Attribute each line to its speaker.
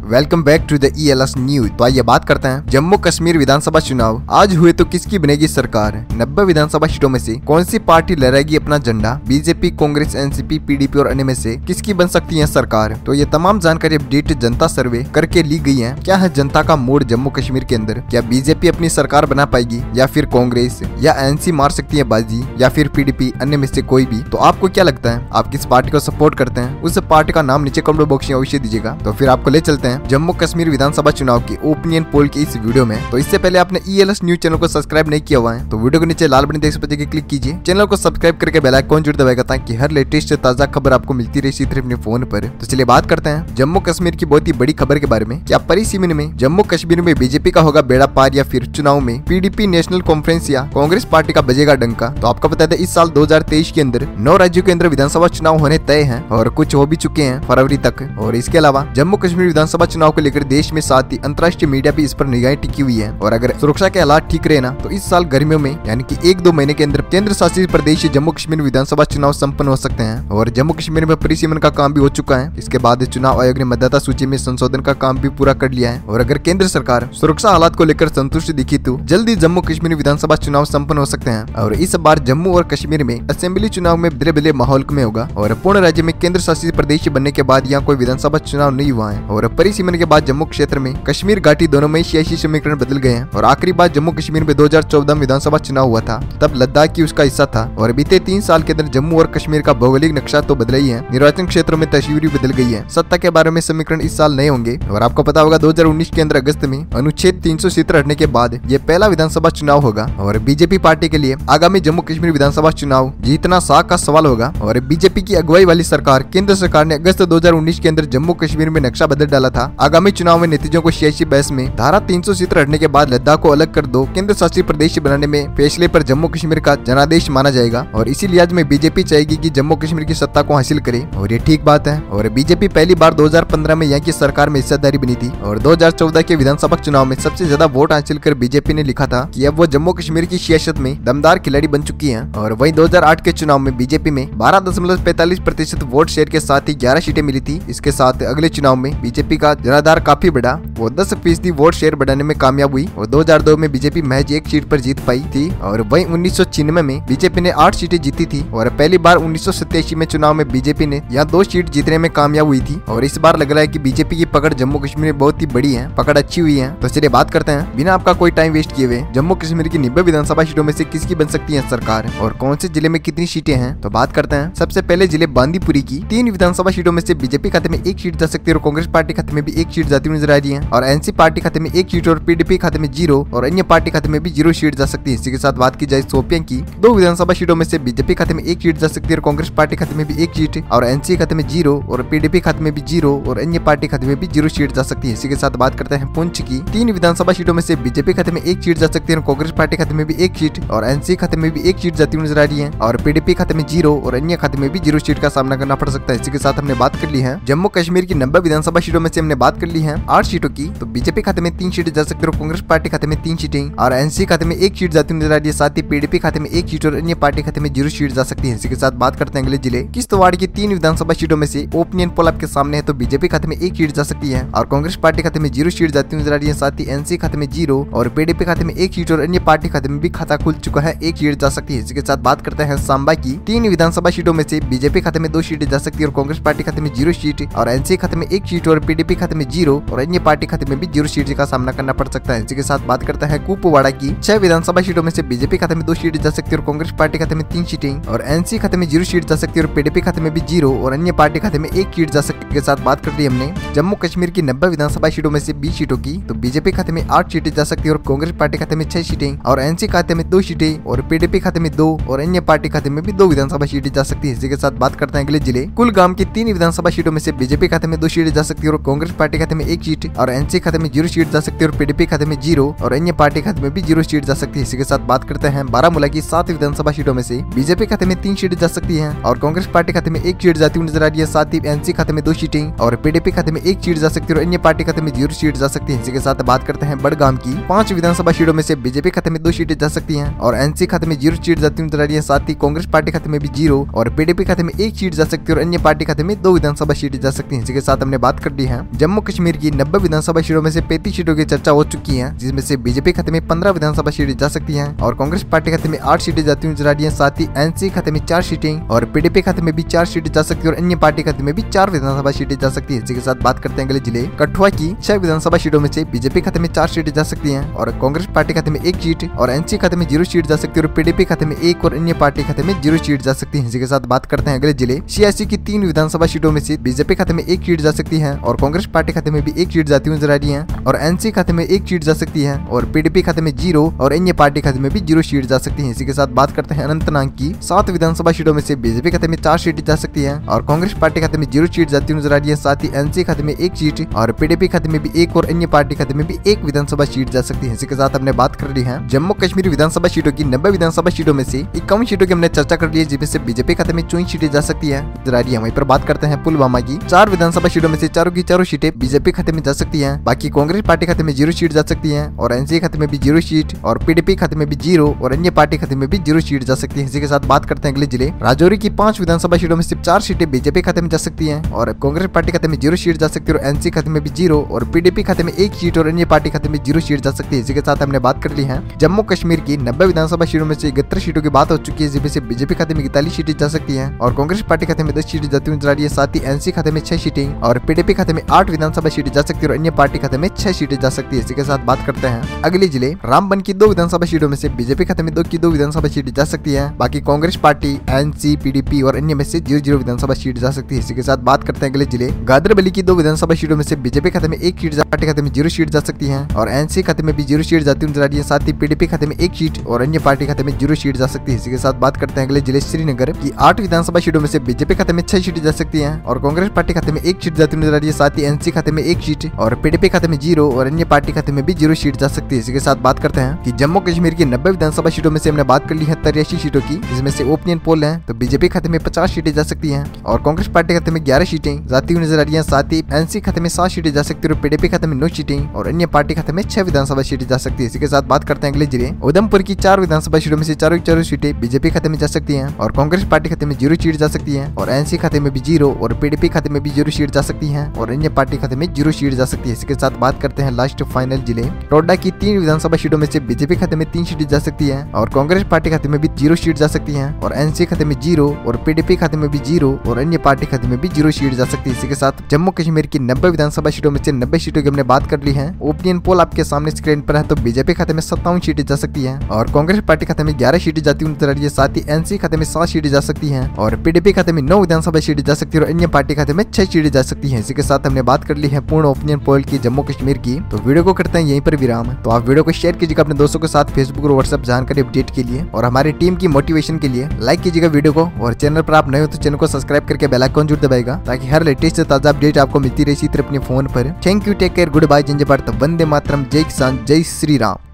Speaker 1: Welcome back to the ELS news. तो आइए बात करते हैं जम्मू कश्मीर विधानसभा चुनाव आज हुए तो किसकी बनेगी सरकार। 90 विधानसभा सीटों में से कौन सी पार्टी लहराएगी अपना झंडा। बीजेपी, कांग्रेस, एनसीपी, PDP और अन्य में से किसकी बन सकती है सरकार। तो ये तमाम जानकारी अपडेट जनता सर्वे करके ली गई है। क्या है जनता का मूड जम्मू कश्मीर के अंदर। क्या बीजेपी अपनी सरकार बना पाएगी या फिर कांग्रेस या एनसी मार सकती है बाजी या फिर PDP, अन्य में से कोई भी। तो आपको क्या लगता है, आप किस पार्टी को सपोर्ट करते हैं, उस पार्टी का नाम नीचे कमेंट बॉक्स में अवश्य दीजिएगा। तो फिर आपको ले चलते हैं जम्मू कश्मीर विधानसभा चुनाव की ओपिनियन पोल की इस वीडियो में। तो इससे पहले आपने ELS न्यूज चैनल को सब्सक्राइब नहीं किया हुआ है तो वीडियो के नीचे लाल बटन देख सकते क्लिक कीजिए। चैनल को सब्सक्राइब करके बेल आइकन जरूर दबाएगा ताकि हर लेटेस्ट ताजा खबर आपको मिलती रहे इसी तरह अपने फोन पर। तो चलिए बात करते हैं जम्मू कश्मीर की बहुत ही बड़ी खबर के बारे में। क्या परिसीमन में जम्मू कश्मीर में बीजेपी का होगा बेड़ा पार या फिर चुनाव में PDP नेशनल कॉन्फ्रेंस या कांग्रेस पार्टी का बजेगा डंका। तो आपको बता दें इस साल 2023 के अंदर 9 राज्यों के अंदर विधानसभा चुनाव होने तय हैं और कुछ हो भी चुके हैं फरवरी तक। और इसके अलावा जम्मू कश्मीर विधानसभा चुनाव को लेकर देश में साथ ही अंतर्राष्ट्रीय मीडिया भी इस पर निगाहें टिकी हुई है। और अगर सुरक्षा के हालात ठीक रहे ना तो इस साल गर्मियों में यानी कि 1-2 महीने के अंदर केंद्र शासित प्रदेश जम्मू कश्मीर विधानसभा चुनाव संपन्न हो सकते हैं। और जम्मू कश्मीर में परिसीमन का काम भी हो चुका है। इसके बाद चुनाव आयोग ने मतदाता सूची में संशोधन का काम भी पूरा कर लिया है। और अगर केंद्र सरकार सुरक्षा हालात को लेकर संतुष्ट दिखी तो जल्दी जम्मू कश्मीर विधानसभा चुनाव संपन्न हो सकते हैं। और इस बार जम्मू और कश्मीर में असेंबली चुनाव में बदले माहौल में होगा। और पूर्ण राज्य में केंद्र शासित प्रदेश बनने के बाद यहाँ कोई विधानसभा चुनाव नहीं हुआ है। और परिसीमन के बाद जम्मू क्षेत्र में कश्मीर घाटी दोनों में सियासी समीकरण बदल गए हैं। और आखिरी बार जम्मू कश्मीर में 2014 विधानसभा चुनाव हुआ था, तब लद्दाख की उसका हिस्सा था। और बीते 3 साल के अंदर जम्मू और कश्मीर का भौगोलिक नक्शा तो बदला ही है, निर्वाचन क्षेत्रों में तस्वीर बदल गई है। सत्ता के बारे में समीकरण इस साल नए होंगे। और आपको पता होगा 2019 के अंदर अगस्त में अनुच्छेद 370 हटने के बाद ये पहला विधानसभा चुनाव होगा। और बीजेपी पार्टी के लिए आगामी जम्मू कश्मीर विधानसभा चुनाव जीतना साख का सवाल होगा। और बीजेपी की अगुवाई वाली सरकार केंद्र सरकार ने अगस्त 2019 के अंदर जम्मू कश्मीर में नक्शा बदल डाला था। आगामी चुनाव में नतीजों को सियासी बहस में धारा 370 हटने के बाद लद्दाख को अलग कर दो केंद्र शासित प्रदेश बनाने में फैसले पर जम्मू कश्मीर का जनादेश माना जाएगा। और इसी लिहाज में बीजेपी चाहेगी कि जम्मू कश्मीर की सत्ता को हासिल करे। और ये ठीक बात है। और बीजेपी पहली बार 2015 में यहाँ की सरकार में हिस्सेदारी बनी थी। और 2014 के विधानसभा चुनाव में सबसे ज्यादा वोट हासिल कर बीजेपी ने लिखा था कि अब वो जम्मू कश्मीर की सियासत में दमदार खिलाड़ी बन चुकी है। और वहीं 2008 के चुनाव में बीजेपी में 12.45% वोट शेयर के साथ ही 11 सीटें मिली थी। इसके साथ अगले चुनाव में बीजेपी का जनाधार काफी बढ़ा, वो 10% वोट शेयर बढ़ाने में कामयाब हुई। और 2002 में बीजेपी महज 1 सीट पर जीत पाई थी। और वहीं 1996 में बीजेपी ने 8 सीटें जीती थी। और पहली बार 1987 में चुनाव में बीजेपी ने यहाँ 2 सीट जीतने में कामयाब हुई थी। और इस बार लग रहा है कि बीजेपी की पकड़ जम्मू कश्मीर में बहुत ही बड़ी है, पकड़ अच्छी हुई है। तो चलिए बात करते हैं बिना आपका कोई टाइम वेस्ट किए हुए जम्मू कश्मीर की 90 विधानसभा सीटों में से किसकी बन सकती है सरकार और कौन से जिले में कितनी सीटें हैं। तो बात करते हैं सबसे पहले जिले बांदीपुरी की। 3 विधानसभा सीटों में से बीजेपी खाते में 1 सीट जा सकती है और कांग्रेस पार्टी खाते में भी 1 सीट जाती हुई नजर आ रही है। और एनसी पार्टी खाते में 1 सीट और PDP खाते में 0 और अन्य पार्टी खाते में भी 0 सीट जा सकती है। इसी के साथ बात की जाए शोपियां की 2 विधानसभा सीटों में से बीजेपी खाते में 1 सीट जा सकती है और कांग्रेस पार्टी खाते में भी 1 सीट और एनसी खाते में 0 और PDP खाते में भी 0 और अन्य पार्टी खाते में भी 0 सीट जा सकती है। इसी के साथ बात करते हैं पुंछ की। 3 विधानसभा सीटों में से बीजेपी खाते में 1 सीट जा सकती है और कांग्रेस पार्टी खाते में भी 1 सीट और एनसी खाते में भी 1 सीट जाती हुई नजर आ रही है। और PDP खाते में 0 और अन्य खाते में भी 0 सीट का सामना करना पड़ सकता है। इसी के साथ हमने बात कर ली है जम्मू कश्मीर की 90 विधानसभा सीटों में से हमने बात कर ली है 8 सीटों की। तो बीजेपी खाते में 3 सीटें जा सकती है और कांग्रेस पार्टी खाते में 3 सीटें और एनसी खाते में 1 सीट जाती हुई नजर आ रही है। साथ ही PDP खाते में 1 सीट और अन्य पार्टी खाते में 0 सीट जा सकती है। इसी के साथ बात करते हैं अगले जिले किश्तवाड़ की। 3 विधानसभा सीटों में से ओपिनियन पोल आपके सामने है। तो बीजेपी खाते में 1 सीट जा सकती है और कांग्रेस पार्टी खाते में 0 सीट जाती हुई नजर आ रही है। साथ ही एनसी खाते में 0 और PDP खाते में 1 सीट और अन्य पार्टी खाते में भी खाता खुल चुका है, 1 सीट जा सकती है। इसी के साथ बात करते हैं सांबा की। 3 विधानसभा सीटों में से बीजेपी खाते में 2 सीटें जा सकती है और कांग्रेस पार्टी खाते में 0 सीट और एनसी खाते में 1 सीट और PDP खाते में 0 और अन्य पार्टी खाते में भी 0 सीट का सामना करना पड़ सकता है। इसी के साथ बात करते हैं कुपवाड़ा की। 6 विधानसभा सीटों में से बीजेपी खाते में 2 सीटें जा सकती है और कांग्रेस पार्टी खाते में 3 सीटें और एनसी खाते में 0 सीट जा सकती है और PDP खाते में भी 0 और अन्य पार्टी खाते में 1 सीट जा सकती है। के साथ बात कर ली हमने जम्मू कश्मीर की 90 विधानसभा सीटों में से 20 सीटों की। तो बीजेपी खाते में 8 सीटें जा सकती है और कांग्रेस पार्टी खाते में 6 सीटें और एनसी खाते में 2 सीटें और PDP खाते में 2 और अन्य पार्टी खाते में भी 2 विधानसभा सीटें जा सकती है। इसी के साथ बात करते हैं अगले जिले कुलगाम की। 3 विधानसभा सीटों में से बीजेपी खाते में 2 सीटें जा सकती है और कांग्रेस पार्टी खाते में 1 सीट और एनसी खाते में 0 सीट जा सकती है और PDP खाते में 0 और अन्य पार्टी खाते में भी 0 सीट जा सकती है। इसी के साथ बात करते हैं बारामूला की। 7 विधानसभा सीटों में से बीजेपी खाते में 3 सीटें जा सकती है और कांग्रेस पार्टी खाते में 1 सीट जाती हुई नजर आ रही है। साथ ही एनसी खाते में 2 सीटें और PDP खाते में 1 सीट जा सकती है और अन्य पार्टी खाते में 0 सीट जा सकती है। इसी के साथ बात करते हैं बड़गाम की। 5 विधानसभा सीटों में से बीजेपी खाते में 2 सीटें जा सकती हैं और एनसी खाते में 0 सीट जाती हुई नजर आ रही है। साथ ही कांग्रेस पार्टी खाते में भी 0 और PDP खाते में 1 सीट जा सकती है और अन्य पार्टी खाते में 2 विधानसभा सीटें जा सकती है। इसी के साथ हमने बात कर ली है जम्मू कश्मीर की 90 विधानसभा सीटों में से 35 सीटों की चर्चा हो चुकी है, जिसमें से बीजेपी खाते में 15 विधानसभा सीटें जा सकती हैं और कांग्रेस पार्टी खाते में 8 सीटें जाती हुई नजर आ रही हैं। साथ ही एनसी खाते में 4 सीटें और पीडीपी खाते में भी 4 सीटें जा सकती है और अन्य पार्टी खाते में भी 4 विधानसभा सीटें जा सकती है। इसी के साथ बात करते हैं अगले जिले कठुआ की 6 विधानसभा सीटों में से बीजेपी खाते में 4 सीटें जा सकती हैं और कांग्रेस पार्टी खाते में 1 सीट और एनसी खाते में 0 सीट जा सकती है और पीडीपी खाते में 1 और अन्य पार्टी खाते में 0 सीट जा सकती है। इसी के साथ बात करते हैं अगले जिले सियासी की 3 विधानसभा सीटों में से बीजेपी खाते में 1 सीट जा सकती है और कांग्रेस पार्टी खाते में भी 1 सीट जाती हुई नजर आ रही है और एनसी खाते में 1 सीट जा सकती है और पीडीपी खाते में 0 और अन्य पार्टी खाते में भी 0 सीट जा सकती है। इसी के साथ बात करते हैं अनंतनाग की 7 विधानसभा सीटों में से बीजेपी खाते में 4 सीटें जा सकती है और कांग्रेस पार्टी खाते में 0 सीट जाती हुई नजर आ रही है। साथ ही एनसी खाते में 1 सीट और पीडीपी खाते में भी 1 और अन्य पार्टी खाते में भी 1 विधानसभा सीट जा सकती है। इसी के साथ हमने बात कर ली है जम्मू कश्मीर विधानसभा सीटों की 90 विधानसभा सीटों में से 51 सीटों की हमने चर्चा कर ली है, जिसमें से बीजेपी खाते में 24 सीटें जा सकती है नजर आ रही है। वहीं पर बात करते हैं पुलवामा की 4 विधानसभा सीटों में से चारों की चारों सीटें बीजेपी खाते में जा सकती है। बाकी कांग्रेस पार्टी खाते में 0 सीट जा सकती है और एनसी खाते में भी 0 सीट और पीडीपी खाते में भी 0 और अन्य पार्टी खाते में भी 0 सीट जा सकती है। इसी के साथ बात करते हैं अगले जिले राजौरी की 5 विधानसभा सीटों में सिर्फ 4 सीटें बीजेपी खाते में जा सकती हैं और कांग्रेस पार्टी खाते में 0 सीट जा सकती है और एनसी खाते में भी 0 और पीडीपी खाते में 1 सीट और अन्य पार्टी खाते में 0 सीट जा सकती है। इसी के साथ हमने बात कर ली है जम्मू कश्मीर की 90 विधानसभा सीटों में से 71 सीटों की बात हो चुकी है, जिसमें से बीजेपी खाते में 41 सीटें जा सकती है और कांग्रेस पार्टी खाते में 10 सीटें जाती हुई नजर आ रही है। साथ ही एनसी खाते में 6 सीटें और पीडीपी खाते में 8 विधानसभा सीटें जा सकती है और अन्य पार्टी खाते में 6 सीटें जा सकती है। इसी के साथ बात करते हैं अगले जिले रामबन की 2 विधानसभा सीटों में से बीजेपी खाते में 2 की 2 विधानसभा सीटें जा सकती है। बाकी कांग्रेस पार्टी एनसी पीडीपी और अन्य में से 0 विधानसभा सीट जा सकती है। इसी के साथ बात करते हैं अगले जिले गादरबली की 2 विधानसभा सीटों में से बीजेपी खाते में 1 सीट पार्टी खाते में 0 सीट जा सकती है और एनसी खाते में भी 0 सीट जाती हुई नजर आ रही है। साथ ही पीडीपी खाते में 1 सीट और अन्य पार्टी खाते में 0 सीट जा सकती है। इसी के साथ बात करते हैं अगले जिले श्रीनगर की 8 विधानसभा सीटों में से बीजेपी खाते में 6 सीटें जा सकती है और कांग्रेस पार्टी खाते में 1 सीट जाती हुई नजर आ रही है। साथ ही एनसी खाते में 1 सीट और पीडीपी खाते में 0 और अन्य पार्टी खाते में भी 0 सीट जा सकती है। इसी के साथ बात करते हैं कि जम्मू कश्मीर की 90 विधानसभा सीटों में से हमने बात कर ली है 83 सीटों की, जिसमें से ओपिनियन पोल है तो बीजेपी खाते में 50 सीटें जा सकती हैं और कांग्रेस पार्टी खाते में 11 सीटें जाती हुई नजर आ रही है। साथ ही एनसी खाते में 7 सीटें जा सकती है और पीडीपी खाते में 9 सीटें और अन्य पार्टी खाते में 6 विधानसभा सीटें जा सकती है। इसी के साथ बात करते हैं अगले जिले उधमपुर की 4 विधानसभा सीटों में से चारों की चारों सीटें बीजेपी खाते में जा सकती हैं और कांग्रेस पार्टी खाते में 0 सीट जा सकती है और एनसी खाते में भी 0 और पीडीपी खाते में भी 0 सीट जा सकती है और अन्य पार्टी खाते में 0 सीट जा सकती है। इसके साथ बात करते हैं लास्ट फाइनल जिले टोडा की 3 विधानसभा सीटों में से बीजेपी खाते में 3 सीटें जा सकती है और कांग्रेस पार्टी खाते में भी 0 सीट जा सकती है और एनसी खाते में 0 और पीडीपी खाते में भी 0 और अन्य पार्टी खाते में भी 0 सीट जा सकती है। इसी के साथ जम्मू कश्मीर की 90 विधानसभा सीटों में से 90 सीटों की हमने बात कर ली है। ओपिनियन पोल आपके सामने स्क्रीन पर है तो बीजेपी खाते में 57 सीटें जा सकती है और कांग्रेस पार्टी खाते में 11 सीटें जाती हुई नजर आ रही है। साथ ही एनसी खाते में 7 सीटें जा सकती है और पीडीपी खाते में 9 विधानसभा सीटें जा सकती है और अन्य पार्टी खाते में 6 सीटें जा सकती है। इसी के साथ हमने बात कर ली है पूर्ण ओपिनियन पोल की जम्मू कश्मीर की। तो वीडियो को करते हैं यहीं पर विराम। तो आप वीडियो को शेयर कीजिएगा अपने दोस्तों के साथ फेसबुक और व्हाट्सएप जानकारी अपडेट के लिए और हमारी टीम की मोटिवेशन के लिए लाइक कीजिएगा वीडियो को और चैनल पर आप नए हो तो चैनल को सब्सक्राइब करके बेल आइकन जरूर दबाएगा ताकि हर लेटेस्ट ताजा अपडेट आपको मिलती रहे इसी तरह अपने फोन पर। Thank you, take care, good bye, ginger Bharat, वंदे मातरम, जय किसान, जय श्री राम।